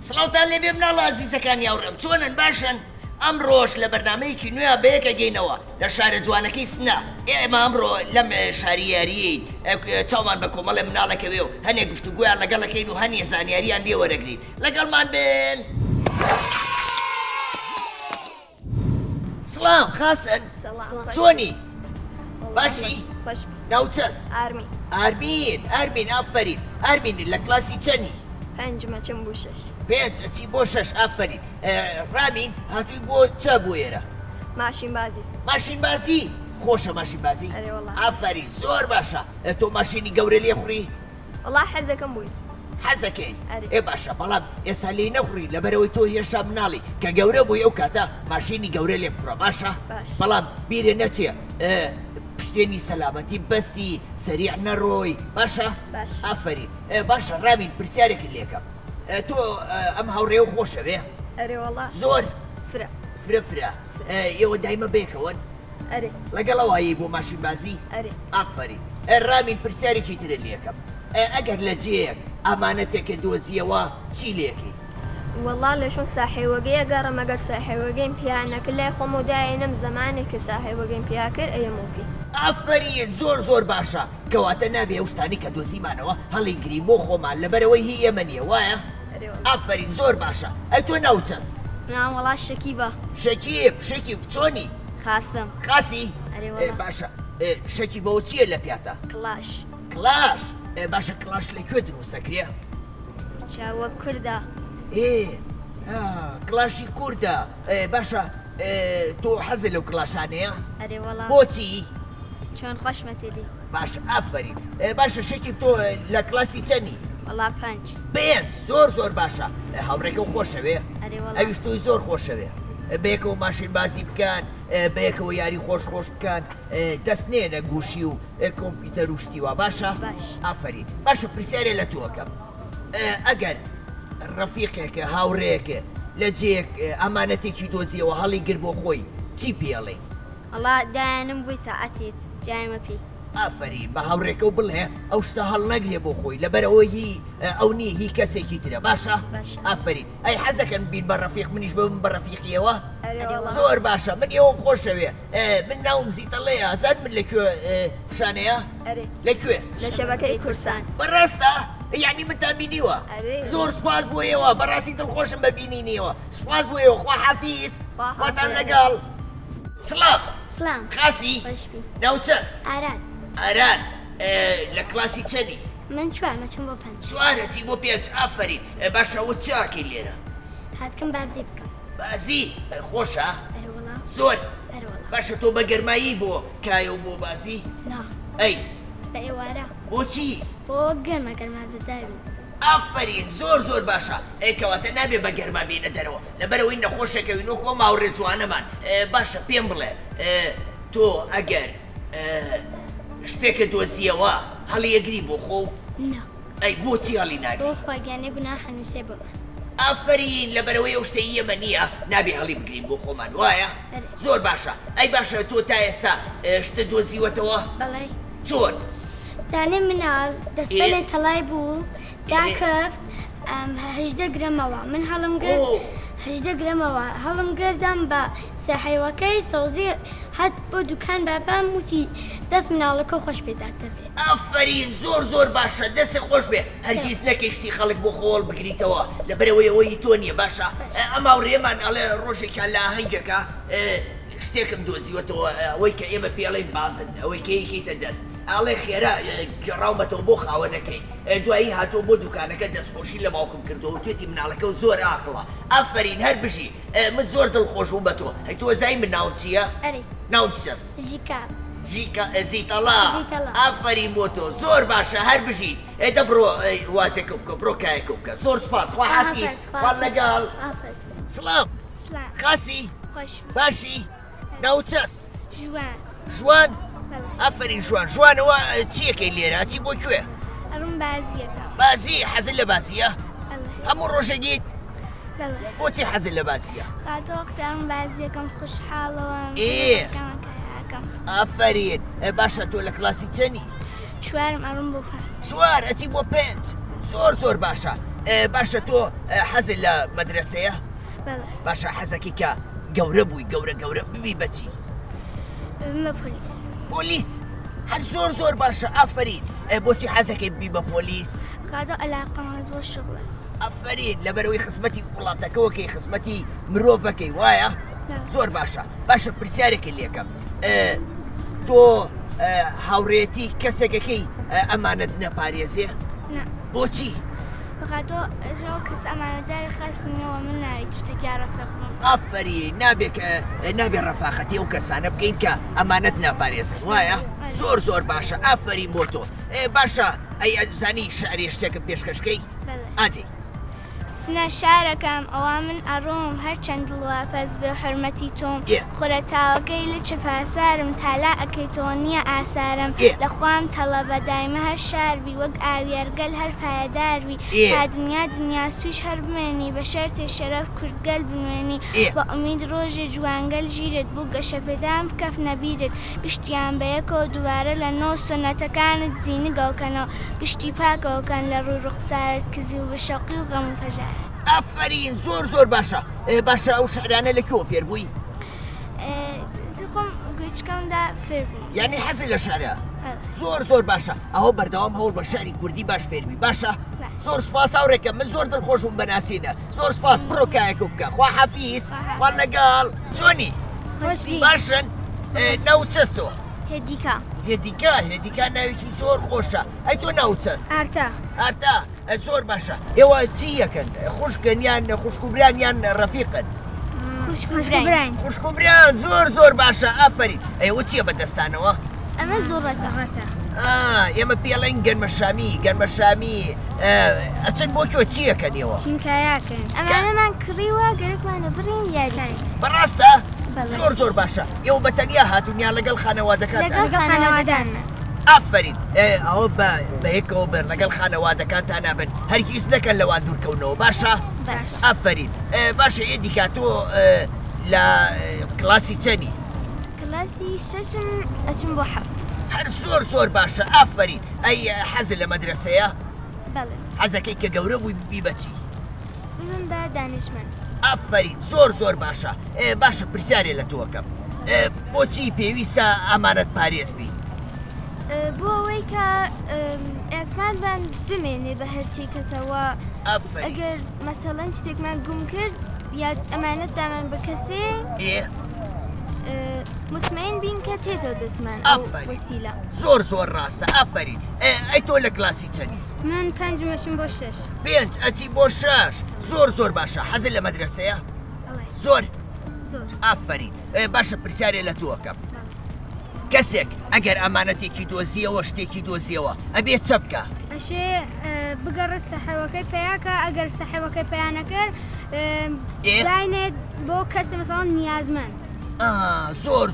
سڵاوتان لێبێ مناڵە ئازیزەکانی هاوڕێم چۆنن باشن؟ ئەمڕۆژ لە بەرنامەیەکی نوێ بەیەکە گەینەوە لە شارە جوانەکەی سنا. ئێمە ئەمڕۆ لەم شاریاریین چاومان بە کۆمەڵێ مناڵەکەوێ و هەنێک گفتوگویان لەگەڵەکەین و هەنێ زانیاریان لێ وەرەگرین. لەگەڵمان بن. سڵام خاسن چۆنی؟ باشی؟ ناوچەس؟ ئارمین ئافرین. ئارمین لە کلاسی چەندی؟ پەنجمە چم بۆ شەش. پێنج ئەچی بۆ شەش ئافرین. ڕامین هاتووی بۆ چە بۆ ئێرە؟ ماشین بازی؟ خۆشە ماشین بازی؟ ئافرین زۆر باشە. تۆ ماشینی گەورە لێ خوڕی؟ وەڵا حەزەکەم بوویت. حەزەکەی؟ ئێ باشە بەڵام ئێستا لێی نەخوڕی لەبەرەوەی تۆ هێشتا مناڵی کە گەورە بووی ئەو کاتە ماشینی گەورە لێ بخڕە باشە؟ بەڵام بیرێ نەچێ پشتێنی سەلامەتی بەستی سەریع نەڕۆی باشە؟ ئافرین. باشە ڕامین پرسیارێکی لێکەم. تۆ ئەم هاوڕێ و خۆشەوێ؟ زۆر فرە ئێوە دایمە بێکەوەن؟ لەگەڵەوەیی بۆ ماشین بازی؟ ئافرین. ڕامین پرسیارێکی ترە لێکەم. ئەگەر لە جێیەک ئامانەتێکە دۆزیەوە چی لێکی؟ وەڵا لە شۆ ساحێوەگەیە گەڕم ئەگەر ساحێوەگەیم پیانەکە لای خۆم و داێنم زەمانێککە ساحێوەگەیم پیا کرد ئەیەمۆکی. ئافرین زۆر باشە کەواتە نابێ ئەو شتانی کە دۆزیمانەوە هەڵی گرین بۆ خۆمان لەبەرەوەی هی ئێمەنیە وایە؟ ئافرین زۆر باشە. ئەی تۆ ناوچەس؟ وەڵا شەکیبە. شەکیب چۆنی؟ خاسی؟ باشە شەکی بەوە چییە لە پیاتە؟ کلاش؟ باشە کلاش لەکوێ دروستەکرێ؟ چاوە کوردە. کلاشی کووردە. باشە تۆ حەزە لەو کلاشانەیە؟ وەڵا بۆچی؟ چۆن خۆشمە تێدی. باشە ئافرین. باشە شەکی تۆ لە کلاسی چەندی؟ وەڵا پێنج. زۆر باشە. هاوڕێکە و خۆشەوێ؟ ئەویش تۆی زۆر خۆشەوێ. بەیەکەوە ماشین بازی بکەن بەیەکەوە یاری خۆش بکەن دەست نێنە گوشی و کۆمپیوتەر و شتیوە باشە؟ ئافرین. باشە پرسیارێ لە تۆکەم. ئەگەر ڕەفیقێکە هاوڕێیەکە لە جێک ئەمانەتێکی دۆزیەوە هەڵی گر بۆ خۆی چی پێڵێ؟ وەڵا دایانم بووی تاعەتیت جایمە پێی. ئافرین بە هاوڕێکە و بڵێ ئەو شتە هەڵ نەگرێ بۆ خۆی لەبەرەوەی هی ئەو نی هی کەسێکی ترە باشە؟ ئافرین. ئەی حەزەکەن بین بە ڕەفیق منیش ببم بە ڕەفیقیەوە؟ زۆر باشە من ئێوەم خۆشەوێ. من ناوم زیتەڵەیە زان من لەکوێ پیشانەیە؟ لەکوێ؟ لە شەبەکەی کورسان. بەڕاستە؟ یعنی منتان بینیوە؟ زۆر سپاس بۆ ئێوە بەڕاستی دڵخۆشم بە بینینیەوە. سپاس بۆ ئێوە خوا حەفیز. خواتان لەگەڵ. سڵام خاسی؟ ناوچەس؟ ئاران لە کلاسی چەندی؟ من چوارمە چم بۆ پەنج. چوارە چی بۆ پێنج ئافرین. باشەوە چاکەی لێرە؟ هاتکەم بازی بکەم. بازی؟ خۆشە؟ زۆر باشە تۆ بە گەرمایی بۆ کایە و بۆ بازی؟ ئەی بە ئێوارە. بۆچی؟ بۆ گەرمە گەرمازەدار بن. ئافرین زۆر باشە. کەواتە نابێ بە گەرما بینە دەرەوە لەبەرەوەی نەخۆشەکەوین و خۆ ماوڕێ جوانەمان. باشە پێم بڵێ تۆ ئەگەر شتێکە دۆزیەوە هەڵی ئەگری بۆ خۆ؟ ئەی بۆچی هەڵی ناگری؟ بۆ خۆگیانێ گوناه هەنووسێ بۆ. ئافرین لەبەرەوەی ئەو شتەی ئێمە نییە نابێ هەڵی بگرین بۆ خۆمان وایە؟ زۆر باشە. ئەی باشە تۆ تا ئێستا شتە دۆزیوەتەوە؟ بەڵێ. چۆن؟ دانێ مناڵ دەستپەلێ تەڵای بوو داکەفت هەژدە گرمەوە من هەڵم گرت هەژدە گرمەوە هەڵم گردم بە سەحیوەکەی سەوزی هەت بۆ دوکان بابام وتی دەست مناڵەکە خۆش پێدا دەبێت. ئافرین زۆر باشە دەستی خۆش بێ هەرگیز نەکەشتی خەڵک بۆ خۆڵ بگریتەوە لەبەرەوەی ئەوەی تۆ نییە باشە ئەما ڕێمان ئەڵێ ڕۆژێکیان لە ئاهەنگەکە شتێکم دۆزیوەتەوە ئەوەی کە ئێمە پێڵێن بازن ئەوەی کە یەکەیتە دەست ئاڵێ خێرا گەڕاومەتەوە بۆ خاوەنەکەی دوایی هاتۆ بۆ دوکانەکە دەستخۆشی لە باوکم کردەوە توێتی مناڵەکە و زۆر ئاقڵە ئافرین هەر بژی من زۆر دڵخۆش بووم بە تۆ هەی تۆ زای من ناوت چییە؟ ناوت چەس؟ زیتەڵا ئافرین بۆ تۆ زۆر باشە هەر بژیت ئێدە بڕۆ وازێکە بکە بڕۆ کایەکە بکە زۆر سپاس خوا حافیز خوا لەگەڵ سڵام خاسی باشی ناوت چەس؟ ژوان ئافرین ژوانەوە چیەکەی لێرە چی بۆ کوێ؟ ئەڕوم بازیەکە بازی حەزت لە بازیە؟ هەموو ڕۆژەگیت؟ بۆچی حەزت لە بازیە؟ خاتۆختارم بازیەکەم خوشحاڵەوە ئافرین باشە تۆ لە کلاسی چەنی؟ چوارم ئەڕوم بۆ چوار ئەچی بۆ پێنج زۆر باشە باشە تۆ حەزت لە مەدرسەیە؟ باشە حەزەکەی کە گەورە بووی گەورە ببی بەچی؟ پۆلیس هەر زۆر باشە ئافرین بۆچی حەزەکەی ببی بە پۆلیس؟ قادە عەلاقەمە زۆر شغڵە ئافرین لەبەرەوەی خزمەتی وڵاتەکەوەکەی خزمەتی مرۆڤەکەی وایە؟ زۆر باشە پرسیارێکی لێکەم تۆ هاوڕێتی کەسێکەکەی ئەمانەت نەپارێزێ؟ بۆچی؟ بەخاتۆ ئەو کەس ئەمانەداری خاستنەوە من ناوێت شتێکی ڕەفاق بم. ئافرین نابێ ڕەفاقەتی ئەو کەسانە بکەین کە ئەمانەت ناپارێزن وایە؟ زۆر باشە ئافرین بۆ تۆ باشە ئەی ئەزانی شعری شتێکم پێشکەشکەی؟ ئادی سنە شارەکەم ئەوە من ئەڕۆم هەرچەند دڵوافەز بێ حرمەتی تۆم خورەتاوەکەی لە چپاسارم تالا ئەەکەیتەوە نییە ئاسارم لەخوام تەڵە بەدایمە هەر شاربی وەک ئاوێرگەل هەر پایەداروی تا دنیا سویش هەر بمێنی بە شەرتێ شەرەف کوردگەل بنوێنی بە ئومید ڕۆژێ جوانگەل ژیرت بوو گەشەفێدان بکەف نەبیرت گشتیان بەیەکەوە دووارە لە نۆ سنەتەکانت زیینگەوکەنەوە گشتی پاکەوەکەن لە ڕووی ڕوخسارت کزی و بە شەقی و غەم و فەژار. ئافرین زۆر باشە ئەو شعرانە لەکوێ فێر بووی؟ خۆم گوێچکەمدا فێر بووم. یعنی حەزی لە شعرە؟ زۆر باشە ئەوە بەردەوام هەوڵ بە شعری کوردی باش فێربی باشە؟ زۆر سپاس هاوڕێکە من زۆر دڵخۆش بووم بەناسینە زۆر سپاس بڕۆ کایەکە بکە خوا حەفیز خوا لەگەڵ چۆنی؟ باشن ناوت چەستۆ؟ هێدیکا ناوێکی زۆر خۆشە ئەی تۆ ناوت چەست؟ ئارتا زۆر باشە ئێوە چی یەکەن خوشکن یان خوشکوبران یان ڕەفیقن؟ خوشکوبران زۆر باشە ئافرین ئێوە چییە بەدەستانەوە؟ ئەمە زۆر ڕەشەغەتە ئێمە پێڵێن گەرمەشامی ئەچەند بۆ کۆ چیەکەنیەوە؟ چینکایاکەن ئەمانەمان کڕیوە گەرەکمانە بڕین یاریان بەڕاستە؟ زۆر باشە ئێوە بەتەنیا هاتوونیان لەگەڵ خانەوادەکان ئافرین ئەوە بەیەکەوە بەر لەگەڵ خانەوادەکانتان بن هەرگیز نەکەن لەوان دوورکەونەوە باشە؟ ئافرین باشە یەدیکا تۆ لە کلاسی چەنی؟ کلاسی شەشم ئەچم بۆ حەفت هەر زۆر باشە ئافرین ئەی حەزت لە مەدرسەیە؟ حەزەکەی کە گەورە بووی ببی بەچی؟ من بە دانیشمەند ئافرین زۆر باشە پرسیارێ لە تۆکەم بۆچی پێویستە ئەمانەت پارێز بی؟ بۆ ئەوەی کە ئێتمادمان بمێنێ بە هەرچی کەسەوە ئەگەر مەسەڵەن شتێکمان گوم کرد یا ئەمانەت دامان بە کەسێ مطمئن بین کە تێتەوە دەستمان وەسیلە زۆر ڕاستە ئافرین ئەی تۆ لە کلاسی چەنی؟ من پەنجمەشم بۆ شەش پێنج ئەچی بۆ شەش زۆر باشە حەزت لە مەدرسەیە؟ زۆر ئافرین باشە پرسیارێ لە تۆکەم کەسێک ئەگەر ئەمانەتێکی دۆزیەوە شتێکی دۆزیەوە ئەبێت چە بکە؟ ئەشێ بگەڕێت سەحەوەکەی پێیاکە ئەگەر سەحەوەکەی پێیانەکرد داینێت بۆ کەسە مەسەڵەن نیازمەند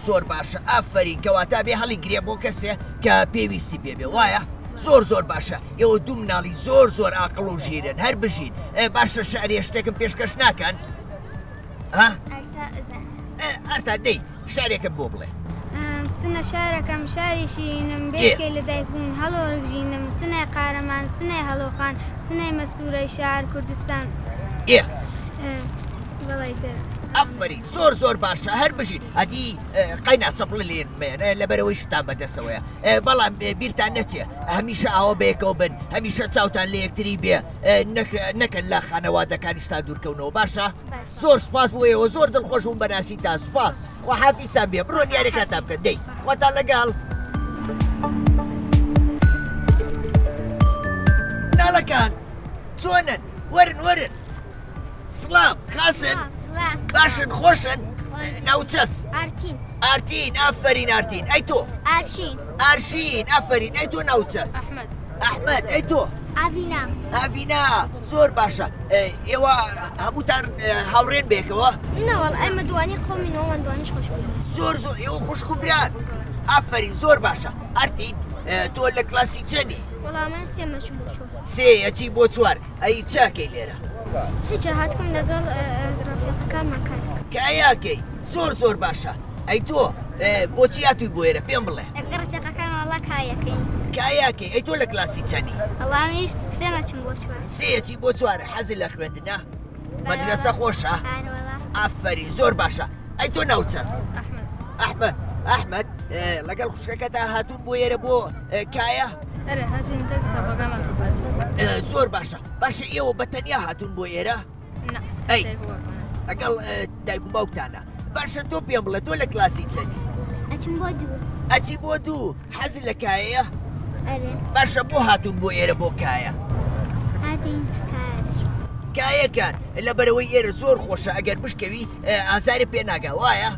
زۆر باشە ئافرین کەواتە بێ هەڵی گرێ بۆ کەسێ کە پێویستی پێبێ وایە؟ زۆر باشە ئێوە دوو مناڵی زۆر عاقڵ و ژیرن هەر بژین باشە شعری شتێکم پێشکەش ناکەن؟ ئەرتا دەی شعرێکم بۆ بڵێ شارەکەم سنە شارەکەم شاری شینم بێشکەی لە دایکبوون هەڵۆڕژینم سنەی قارەمان سنەی هەڵۆخان سنەی مەستورەی شار کوردستان بەڵێتر ئەفری زۆر باشە هەر بژین ئەدی قەینا چەپڵ لێن مێنە لەبەرەوەی شتان بەدەستەوەیە بەڵام بیرتان نەچێ هەمیشە ئاوە بەیەکەوە بن هەمیشە چاوتان لە یەکتری بێ نەکەن لە خانەوادەکانیشتا دوورکەونەوە باشە زۆر سپاس بۆیەوە زۆر دڵخۆش بووم بەناسی تا سپاس خوا حافیزان بێ بڕۆن یاریکاتان بکەن دەی خواتان لەگەڵ ناڵەکان چۆنن وەرن سڵام خاسن باشن خۆشن ناوچەس ئارتین ئافرین ئارتین ئەی تۆ ئارشین ئافرین ئەی تۆ ناوچەس ئەحمەد ئەی تۆ ئاڤینا زۆر باشە ئێوە هەمووتان هاوڕێن بێکەوە نەوەڵ ئەمە دوانی قۆمینەوەمان دوانیش خۆشکۆ زۆر ئێوە خوشکوبران ئافرین زۆر باشە ئارتین تۆ لە کلاسی چەندی وەڵامان سێمەچم بۆ چوار سێ ئەچی بۆ چوار ئەی چاکەی لێرە هیچ هاتکم لەگەڵ ڕەفیقەکانمان کایاکەی زۆر باشە ئەی تۆ بۆچی هاتووی بۆ ئێرە پێم بڵێ ڕەفیقەکان وەڵا کایەکەین کایاکەی ئەی تۆ لە کلاسی چەندی وەڵامیش سێمەچم بۆ چوار سێیەکی بۆ چوارە حەزی لە خوێندنە مەدرسە خۆشە ئافری زۆر باشە ئەی تۆ ناوچەس ئەحمەد لەگەڵ خوشکەکەتا هاتوون بۆ ئێرە بۆ کایە زۆر باشە ئێوە بەتەنیا هاتوون بۆ ئێرە ئەی لەگەڵ دایک و باوکتانە باشە تۆ پێم بڵێ تۆ لە کلاسی چەندی ئەچی بۆ دوو حەزی لە کایەیە باشە بۆ هاتوون بۆ ئێرە بۆ کایە کایەکان لەبەرەوەی ئێرە زۆر خۆشە ئەگەر بشکەوی ئازاری پێ ناگا وایە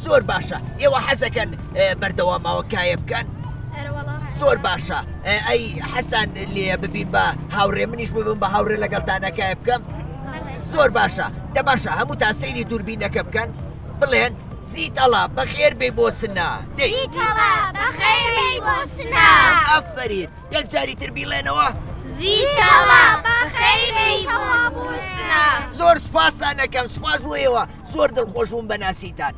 زۆر باشە ئێوە حەزەکەن بەردەواماوە کایە بکەن زۆر باشە ئەی حەسان لێ ببین بە هاوڕێ منیش ببم بە هاوڕێ لەگەڵتانە کایە بکەم زۆر باشە دەباشە هەموو تا سەیری دووربینەکە بکەن بڵێن زیتەڵا بەخێر بێ بۆ سنا ئەفەرین یەک جاری تر بیڵێنەوە زۆر سپاسانەکەم سپاس بۆ ئێوە زۆر دڵخۆش بووم بەناسیتان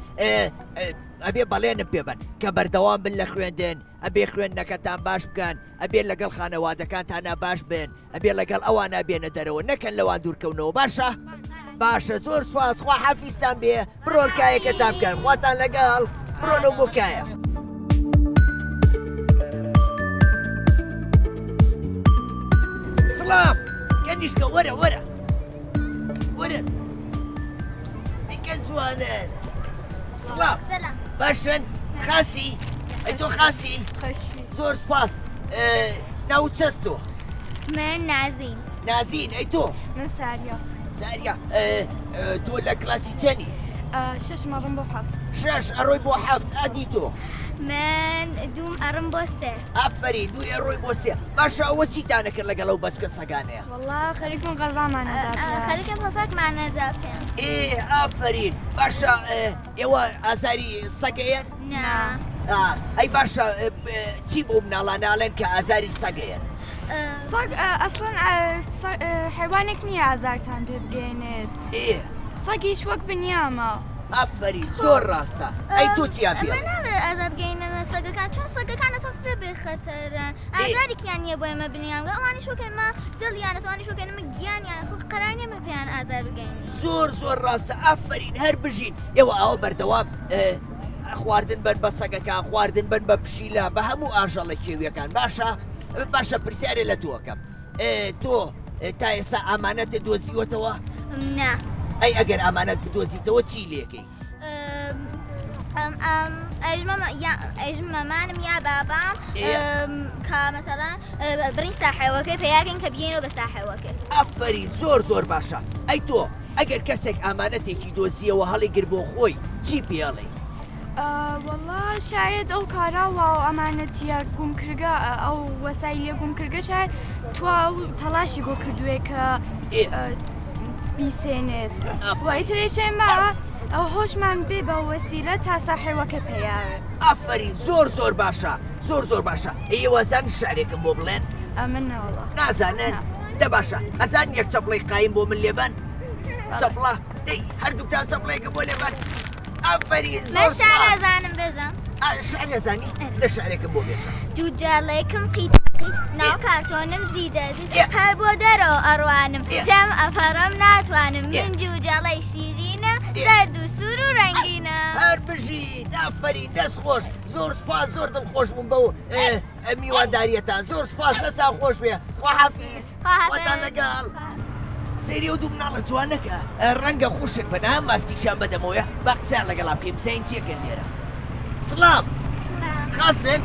ئەبێ بەڵێنم پێبن کە بەردەوام بن لە خوێندن ئەبێ خوێندنەکەتان باش بکەن ئەبێ لەگەڵ خانەوادەکانتانە باش بن ئەبێ لەگەڵ ئەوانە بێنە دەرەوە نەکەن لەوان دوورکەونەوە باشە زۆر سپاس خوا حافیزتان بێ بڕۆن کایەکەتان بکەن خواتان لەگەڵ بڕۆنەوە بۆ کایە سڵام گەنیشکە وەرە دیکە جوانن سڵام باشن خاسی ئەی تۆ خاسی زۆر سپاس ناوچەست تۆ من نازین ئەی تۆ من ساریا تۆ لە کلاسی چەندی شەشمەڕم بۆ حەفت شەش ئەڕۆی بۆ حەفت ئەدی تۆ من دوم ئەڕم بۆ سێ ئافری دوی ئەڕۆی بۆ سێ باشە ئەوە چیتانە کرد لەگەڵ ئەو بەچکە سەگانەیە وەڵا خەریکم غەزامانەدا خەریکم هەفەتمانەدا پێم ئافرین باشە ئێوە ئازاری سەگەیەن ئەی باشە چی بۆ مناڵاناڵێن کە ئازاری سەگەیەن سەگ ئەسڵەن حیوانێک نییە ئازارتان پێ بگەێنێت سەگیش وەک بنیامە ئافرین زۆر ڕاستە ئەی تۆ چیان پێ ئازار بگەینە سەگەکان چۆن سەگەکان لەسەر فرە بێخەتەرن ئازارێکیان نییە بۆ ئێمە بنیامگە ئەوانی شوکەمە دڵیانە سوانی شوکەنمە گیانیان خۆ قەرار نیە بە پێیان ئازار بگەینی زۆر ڕاستە ئافرین هەر بژین ئێوە ئەوە بەردەوام خواردن بن بە سەگەکان خواردن بن بە پشیلە بە هەموو ئاژەڵە کێویەکان باشە پرسیارێ لە تۆکەم تۆ تا ئێستا ئامانەتە دۆزیوەتەوە نا ئەی ئەگەر ئامانەت بدۆزیتەوە چی لێکەی ئەژمەمانم یا بابام کە مەسەڵەن بڕین ساحەوەکەی پێیاکەین کە بگەینەوە بە ساحەوەکە ئەفەرین زۆر باشە ئەی تۆ ئەگەر کەسێک ئامانەتێکی دۆزیەوە هەڵی گر بۆ خۆی چی پێڵێ وەڵا شاید ئەو کاراوە و ئەمانەتیە گومکردگە ئەو وەسایلە گومکردگە شاید توا تەلاشی بۆ کردووێ کە بیسێنێت وایترێشێمە ئەو هۆشمان بێ بە وەسیلە تا ساحێوەکە پێیاوێت ئافرین زۆر باشە زۆر باشە ئێوەزان شارێکم بۆ بڵێن ئەمنەوەڵە نازانن دە باشە ئەزان یەک چەپڵی قایم بۆ من لێبن چەپڵە دەی هەردووکتان چەپڵێکە بۆ لێبن ئافرین زۆر نازانم بێژم شعر زاني ده شعرێکم بۆ بێژە دووجاڵێکم قیت ناو کارتۆنم زیدەزید هەر بۆ دەرەوە ئەڕوانم جەم ئەفەڕم ناتوانم من جووجاڵی شیرینە زەرد و سوور و ڕەنگینە هەر بژیت ئافرین دەست خۆش زۆر سپاس زۆر دڵخۆش بووم بەو میوانداریەتان زۆر سپاس دەستان خۆش بێ خواحافیز وەتان لەگەڵ سەیری و دوو مناڵە جوانەکە ڕەنگە خوشک بە نام ماسکیشان بەدەمەوەیە با قسەیان لەگەڵا بکەین بزانین چیەکەن لێرە سڵام خاسن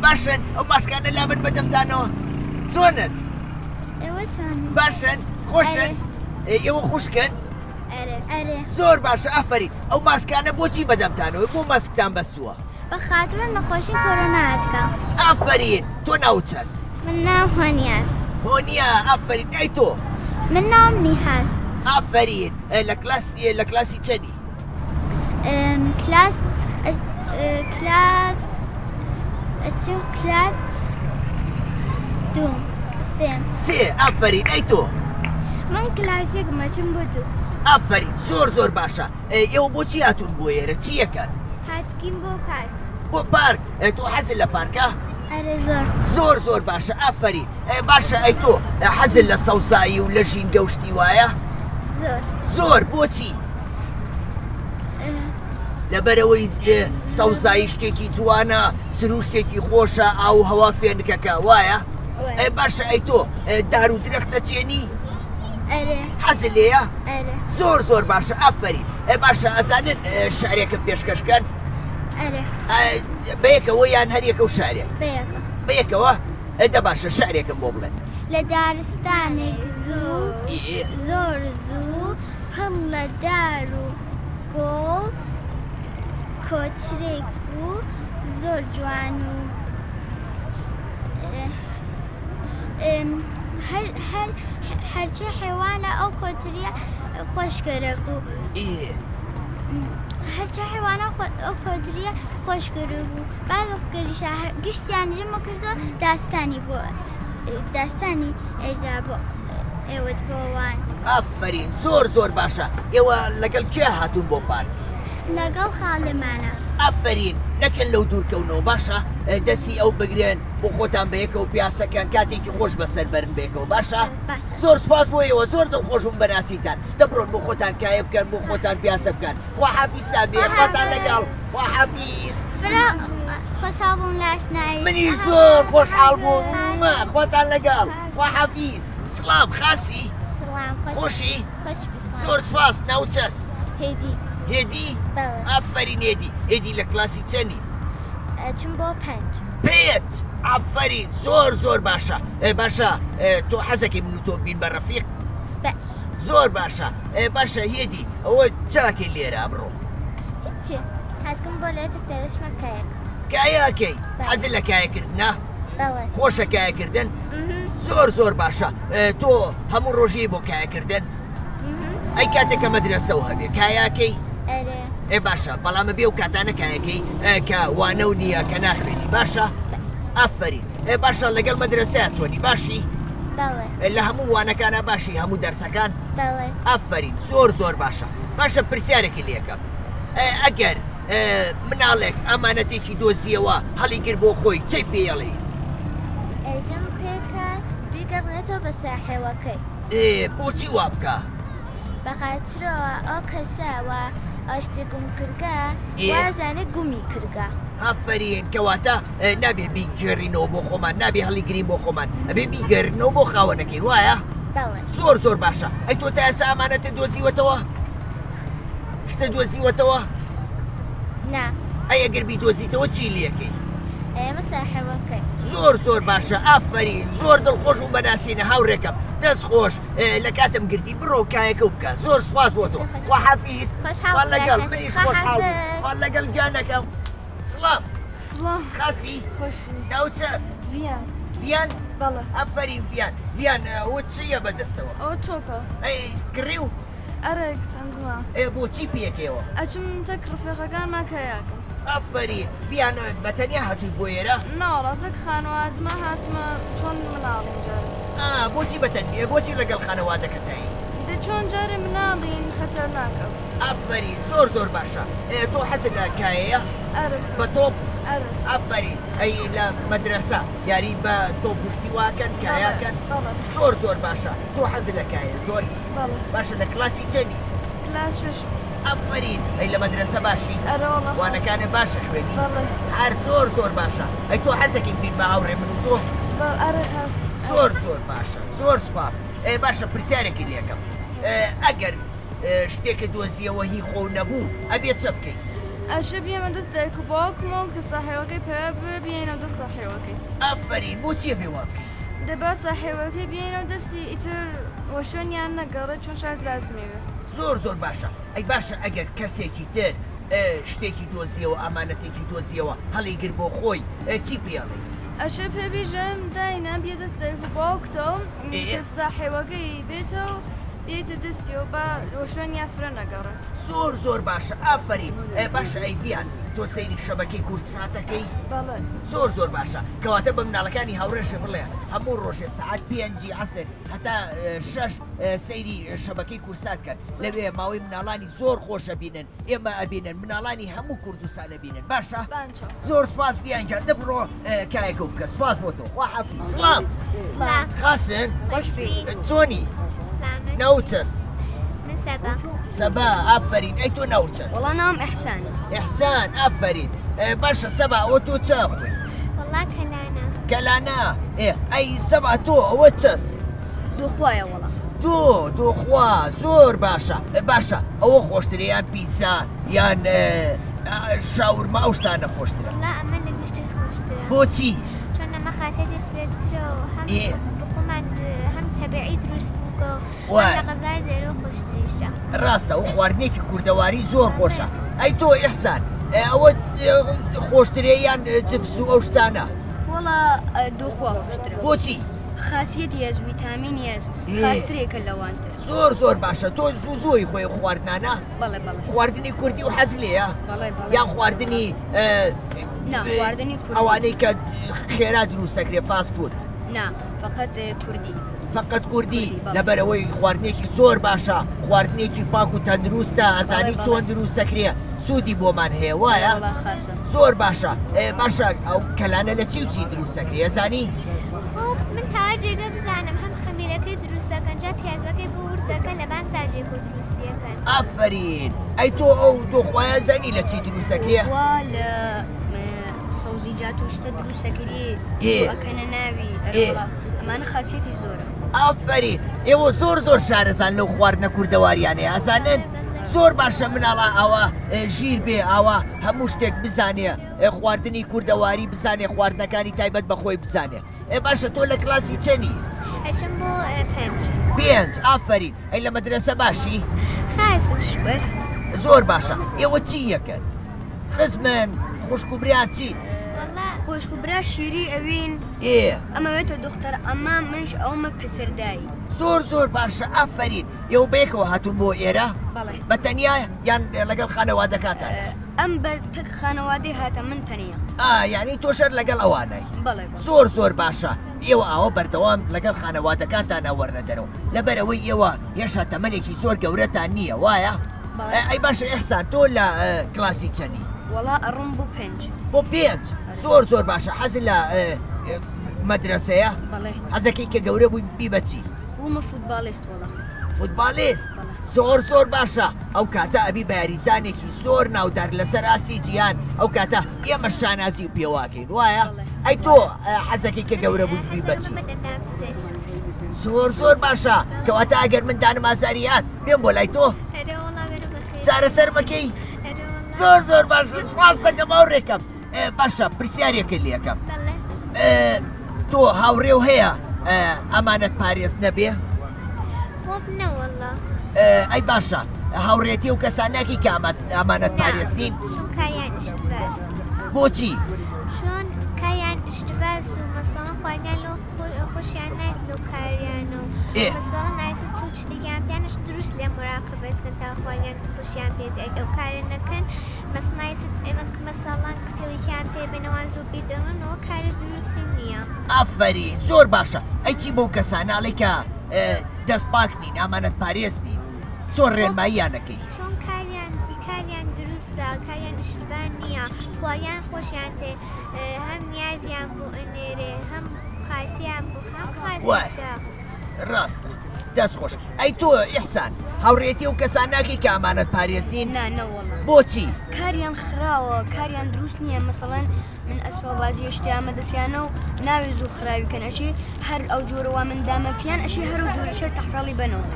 باشن ئەو ماسکانە لابن بەدەمتانەوە چۆنن باشن خۆشن ئێوە خوشکن زۆر باشە ئافرین ئەو ماسکانە بۆچی بەدەمتانەوە بۆ ماسکتان بەستووە بەخاتر نەخۆشی کۆرۆناتکە ئافرین تۆ ناوچەس من ناو هۆنیاس هۆنیا ئافرین ئەی تۆ من ناوم نیهاس ئافرین لە کلاسی چەنی کلاس ئەچم کلاس دوم سێ ئافرین ئەی تۆ من کلاسێک مەچم بۆ دوو ئافرین زۆر باشە ئێوە بۆچی هاتوون بۆ ئێرە چیەکەن هاتکین بۆ پارک بۆ پارک تۆ حەزت لە پارکە ئەرە زۆر باشە ئافرین باشە ئەی تۆ حەزت لە سەوزایی و لە ژین گەوشتی وایە زۆر بۆچی لەبەرەوەی سەوزایی شتێکی جوانە سرو شتێکی خۆشە ئاو هەوا فێنکەکە وایە باشە ئەی تۆ دار و درەختە چێنی حەزت لێیە زۆر باشە ئافرین باشە ئەزانن شارێکم پێشکەشکەن بەیەکەوە یان هەریەکە و شارێک بەیەکەوە دە باشە شارێکم بۆ بڵێن لە دارستانێک زۆر زوو هەم لە دار و گۆڵ کۆچرێک بوو زۆر جوان و هەرچی حیوانە ئەو کۆتریە خۆشگەرەک و هەرچی حیوانە ئەو کۆتریە خۆشگەرە بوو باگەریشە گشتیان جمە کردو داستانی ئێجا بۆ ئێوەت بۆوان ئافرین زۆر باشە ئێوە لەگەڵ کێ هاتوون بۆ پارک لەگەڵ خاڵمانە ئافرین نەکەن لەو دوورکەونەوە باشە دەستی ئەو بگرێن بۆ خۆتان بەیەکەوە پیاسەکەن کاتێکی خۆش بەسەر بەرن بێکەوە باشە زۆر سپاس بۆ ئێوە زۆر دڵخۆشم بەناسیتان دەبڕۆن بۆ خۆتان کایە بکەن بۆ خۆتان پیاسە بکەن خواحافیزتان بێ خۆتان لەگەڵ خواحافیز خۆشحاڵ بووم لە ئاشنایی منی زۆر خۆشحاڵ بووم خۆتان لەگەڵ خواحافیز سڵام خاسی خۆشی زۆر سپاس ناوچەس هێدی ئافرین هێدی لە کلاسی چەندی چم بۆ پێت ئافرین زۆر باشە باشە تۆ حەزەکەی من و تۆ بین بە ڕەفیق زۆر باشە هێدی ئەوە چاکەی لێرە ئەمڕۆ هاتکم بۆ لێتە تێرەشمە کایەکەی حەزت لە کایەکردنە خۆشە کایەکردن زۆر باشە تۆ هەموو ڕۆژی بۆ کایەکردن ئەی کاتێکە مەدرسە و هەبێ کایەکەی باشە بەڵامە بێ و کاتانە کایەکەی کە وانە و نییە کە ناخوێنی باشە ئافرین باشە لەگەڵ مەدرسەیە چۆنی باشی لە هەموو وانەکانە باشی هەموو دەرسەکان ئافرین زۆر باشە پرسیارێکی لێکەم ئەگەر مناڵێک ئەمانەتێکی دۆزیەوە هەڵی گر بۆ خۆی چی پێڵێ ئێژم پێکە بیگەڕێتەوە بە ساحێوەکەی بۆچی وا بکە بەخاترەوە ئەو کەساوە ئاشتی گوم کردگە وازانێت گومی کردگە ئافرین کەواتە نابێ بیگەڕینەوە بۆ خۆمان نابێ هەڵیگرین بۆ خۆمان ئەبێ بیگەڕینەوە بۆ خاوەنەکەی وایە زۆر باشە ئەی تۆ تا ئێستا ئەمانەتە دۆزیوەتەوە شتە دۆزیوەتەوە ئەی ئەگەر بیدۆزیتەوە چی لەکەی ئێمە ساحێوەکەی زۆر باشە ئافرین زۆر دڵخۆشم بەناسیینە هاوڕێکم دەست خۆش لە کاتم گردی بڕۆ کایەکە بکە زۆر سپاس بۆ تۆ خواحافیز لەگەڵ منیش خۆشحاڵ لەگەڵ گیانەکەم سڵام خاسی ناوچەس ڤیان ئافرین ڤیان ئەوە چییە بەدەستەوە ئەوە تۆپە ئەی کڕی و ئەرێک سندووە بۆچی پێکەوە ئەچم تەک ڕفێقەکانمان کەیاکەم ئافرین ڤیان بەتەنیا هاتووی بۆ ئێرە ناڵاتەک خانوادمە هاتمە چۆن مناڵ اینجا بۆچی بەتەنیە بۆچی لەگەڵ خانەوادەکەتایی چۆن جارێ مناڵین خەتەر ناکەم ئافرین زۆر باشە تۆ حەزت لە کایەیە ئەرف بە تۆپ ئەرف ئافرین ئەی لە مەدرسە یاری بە تۆ پشتی واکەن کایاکەن زۆر باشە تۆ حەزت لە کایە زۆر باشە لە کلاسی چەندی کلاس شش ئافرین ئەی لە مەدرسە باشی وانەکانە باشە خوێنی هەر زۆر باشە ئەی تۆ حەزەکەی بین بە هاوڕێ من و تۆ زۆر باشە زۆر سپاس باشە پرسیارێکی لێکەم ئەگەر شتێکە دۆزیەوە هی خۆ نەبوو ئەبێت چە بکەیت ئەشە بێمە دەست دایک و باوکمەوە کە ساحێوەکەی پێ بێنەوە دەست ساحێوەکەی ئافرین بۆچیە بێ وا بکەیت دەبا ساحێوەکەی بێنەوە دەستی ئیتر وە شوێنیان نەگەڕێت چۆن شاید لازمێوێ زۆر باشە ئەی باشە ئەگەر کەسێکی تر شتێکی دۆزیەوە ئامانەتێکی دۆزیەوە هەڵی گر بۆ خۆی چی پێڵێ ئەشە پێبیژەم داینە بێ دەست دایک و باوکتەوە کە ساحێوەکەی بێتەوە بێتە دەستیەوە بە ڕۆشوێنیان فرە نەگەڕێت زۆر باشە ئافرین باشە ئەیڤیان تۆ سەیری شەبەکەی کورتساتەکەی زۆر باشە کەواتە بە مناڵەکانی هاوڕێشە بڵێ هەموو ڕۆژێ سەعات 5 عەسر هەتا 6 سەیری شەبەکەی کورسات کەن لەوێ ماوەی مناڵانی زۆر خۆشە بینن ئێمە ئەبینن مناڵانی هەموو کوردستانە بینن باشە زۆر سپاس بیانجان دەبڕۆ کایەکە بکە سپاس بۆ تۆ خوا حافیز سڵام خاسن چۆنی ناوچەس سەبا ئافرین ئەی تۆ ناوچەس وەڵا نام ئەحسانە ئەحسان ئافرین باشە سەبا ئەوە تۆ چا خوێ وەڵا کەلانە ئەی سەبا تۆ ئەوە چەس دووخوایە وەڵا دۆخوا زۆر باشە ئەوە خۆشترە یان پیسا یان شاورما ئەو شتانە خۆشترە ئەمە لە گشتی خۆشترە بۆچی چۆن ئەمە خاسێتی فرێترە و بخۆمان هەم تەبیعی دروست بووکە و لە غەزای زێرۆ خۆشتریشە ڕاستە و خواردنێکی کوردەواری زۆر خۆشە ئەی تۆ ئیحسان ئەوە خۆشترە یان جبس و ئەو شتانە وەڵا دووخوا خۆشترە بۆچی خاصیەتی هەز ویتامینی هەز خاسترێکە لەوانتر زۆر باشە تۆ زووزۆی خۆی خواردنانە بەڵێ خواردنی کوردی و حەز لێیە یان خواردنی خواردنی کوردی ئەوانەی کە خێرا دروستەکرێ فاست فود نا فقط کوردی لەبەرەوەی خواردنێکی زۆر باشە خواردنێکی پاک و تەندروستە ئەزانی چۆن دروستەکرێ سوودی بۆمان هەیە وایە زۆر باشە ئەو کەلانە لە چی دروستەکرێ ئەزانی من تا جێگە بزانم هەم خەمیرەکەی دروستەکەن جا پیازەکەی بۆ وردەکە لەبان ساژێک و دروستیەکەن ئافرین ئەی تۆ ئەو دۆخوایە زەنی لە چی دروستەکرێ لە سەوزیجات و شتە دروستەکری ئەکەنە ناوی ئەمانە خاصیەتی زۆرە ئافرین ئێوە زۆر شارەزان لەو خواردنە کوردەواریانەیە ئەزانن زۆر باشە مناڵە ئەوە ژیر بێ ئاوا هەموو شتێک بزانێ خواردنی کوردەواری بزانێ خواردنەکانی تایبەت بەخۆی بزانێ باشە تۆ لە کلاسی چەنی؟ ئەچم بۆ 5 ئافرین ئەی لە مەدرسە باشی؟ خازم شکر زۆر باشە ئێوە چی یەکەن؟ خزمن خوشک و بران چی؟ خۆشک و برا شیری ئەوین ئەمەوێتە دختەر ئەمە منش ئەومە پسردایی زۆر باشە ئافرین ئێوە بەیەکەوە هاتوون بۆ ئێرە؟ بە تەنیا یان لەگەڵ خانەوادەکاتان؟ ئەم بە تەک خانەوادەی هاتە من تەنیا یعنی تۆشەر لەگەڵ ئەوانەی زۆر باشە ئێوە ئەوە بەردەوام لەگەڵ خانەوادەکانتان ئەوەرنە دەرەوە لەبەرەوەی ئێوە هێشتا تەمەنێکی زۆر گەورەتان نییە وایە؟ ئەی باشە ئیحسان تۆ لە کلاسی چەندی؟ وەڵا ئەڕۆم بۆ 5 بۆ 5 زۆر باشە حەز لە مەدرسەیە؟ حەزەکەی کە گەورە بووی بی بەچی؟ بوومە فوتباڵیست وەڵا فوتبالیست زۆر باشە ئەو کاتە ئەبی بە یاریزانێکی زۆر ناودار لەسەر ئاسی جیهان ئەو کاتە ئێمە شانازی و پێواکەین وایە؟ ئەی تۆ حەزەکەی کە گەورە بووی بی بەچی؟ زۆر باشە کەواتە ئەگەر من دانم ئازاریات بێم بۆ لای تۆ چارەسەر مەکەی؟ زۆر باشە سپاس دەکەم هاوڕێکەم باشە پرسیارێکە لێکەم تۆ هاوڕێ و هەیە ئەمانەت پارێز نەبێ؟ خۆب نەوەڵا ئەی باشە هاوڕێتی و کەساناکی کە ئەمانەت پارێز نین؟ چون کاریان شتباز بۆچی؟ چۆن کاریان شتباز و مەسەڵەن خواگەن لەو خۆشیان نایت لەو کاریانە و مەسەڵەن نایسە تو شتێکیان پیانش دروست لێ مراقبەتکەن تا خواگەن خۆشیان پێت ئەو کارە نەکەن مەسنایسە ئێمە مەساڵان کتێوێکیان پێ بنەوە زوو بیدڕنەوە کارە دروستی نییە ئافرین زۆر باشە ئەی چی بەو کەساناڵی کە دەست پاک نین ئامانەت پارێز نین چۆن ڕێنماییانەکەی چۆن کاریان دروستە کاریان شتبان نییە خۆیان خۆشیان تێ هەم نیازیان بۆ ئەنێرێ هەم خاسییان بۆ هەم خاسیشە ڕاستە دەست خۆش ئەی تۆ ئیحسان هاوڕێتی و کەسان ناکەی کە ئامانەت پارێز نین نانەوەڵە بۆچی کاریان خراوە کاریان دروست نییە مەسەڵەن من ئەسپابازی شتیامە دەسیانە و ناوێ زوو خراویکەن ئەشی هەر ئەو جۆرەوە مندامە پیان ئەشی هەر و جۆریشە تەحڕاڵی بنەوە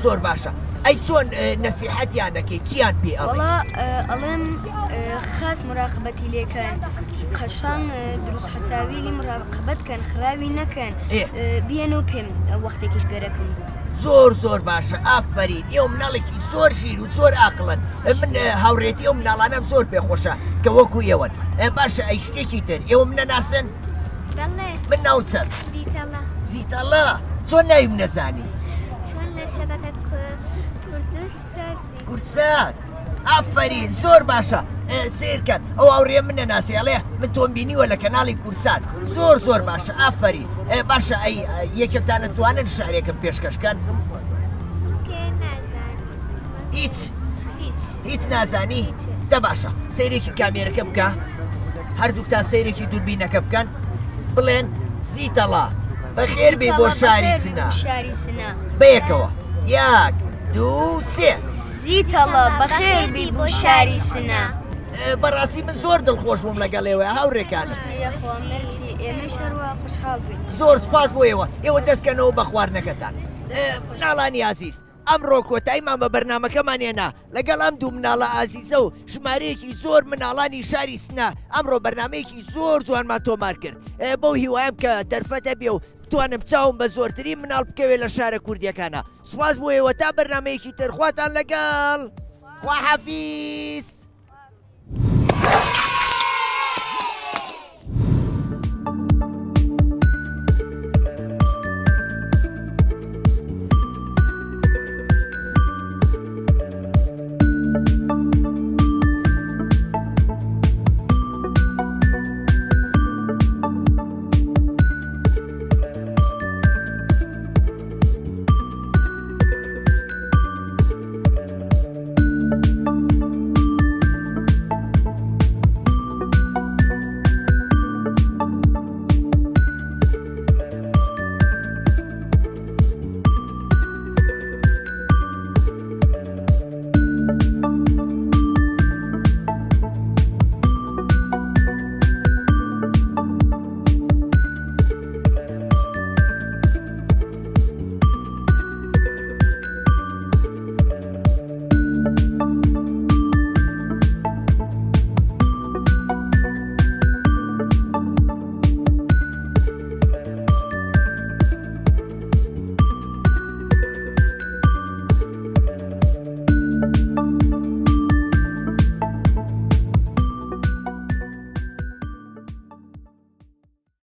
زۆر باشە ئەی چۆن نەسیحەتیانەکەی چیان پێ وەڵا ئەڵێم خاس مراقبەتی لێکەن قەشان دروست حساویلی مراقبەتکەن خراوی نەکەن بیەن و پێم وەختێکیش گەرەکەم بوو زۆر باشە ئافرین ئێوە مناڵێکی زۆر شیر و زۆر ئاقلن من هاوڕێتی ئەو مناڵانەم زۆر پێخۆشە کە وەکو ئێوەن باشە ئەی شتێکی تر ئێوە منە ناسن من ناو چەس زیتەڵا چۆن ناویم نەزانی چۆن لە شەبەکە کوردستە کورسان ئافرین زۆر باشە سیرکەن ئەو هاوڕێ منە ناسیڵێ من تۆم بینیوە لە کەناڵی کورسان زۆر باشە ئافرین باشە ئەی یەکێکتانە توانن شارێکم پێشکەشکەن هیچ نازانی دە باشە سەیرێکی کامێرەکە بکە هەردووکتان سەیرێکی دووربینەکە بکەن بڵێن زیتەڵا بەخێر بێ بۆ شاری سنا بەیەکەوە 1 2 3 زیتەڵە بەخێر بی بۆ شاری سنا بەڕاستی من زۆر دڵخۆش بووم لەگەڵێوە هاوڕێکان مەرسی ئێمە شەروە خوشحاڵ بووین زۆر سپاس بۆ ئێوە دەستکەنەوە بە خواردنەکەتان مناڵانی ئازیز ئەمڕۆ کۆتاییمان بە بەرنمەکەمانێنا لەگەڵ ئەم دوو مناڵە ئازیزە و ژمارەیەکی زۆر مناڵانی شاری سنا ئەمڕۆ بەرنمەیەکی زۆر جوانمان تۆمار کرد بەو هیوایم کە دەرفەتە بێ و بتوانم چاوم بە زۆرتری مناڵ بکەوێت لە شارە کوردیەکانە سوپاس بۆ ئێوە تا بەرنمەیەکی ترخواتان لەگەڵ خواحافیز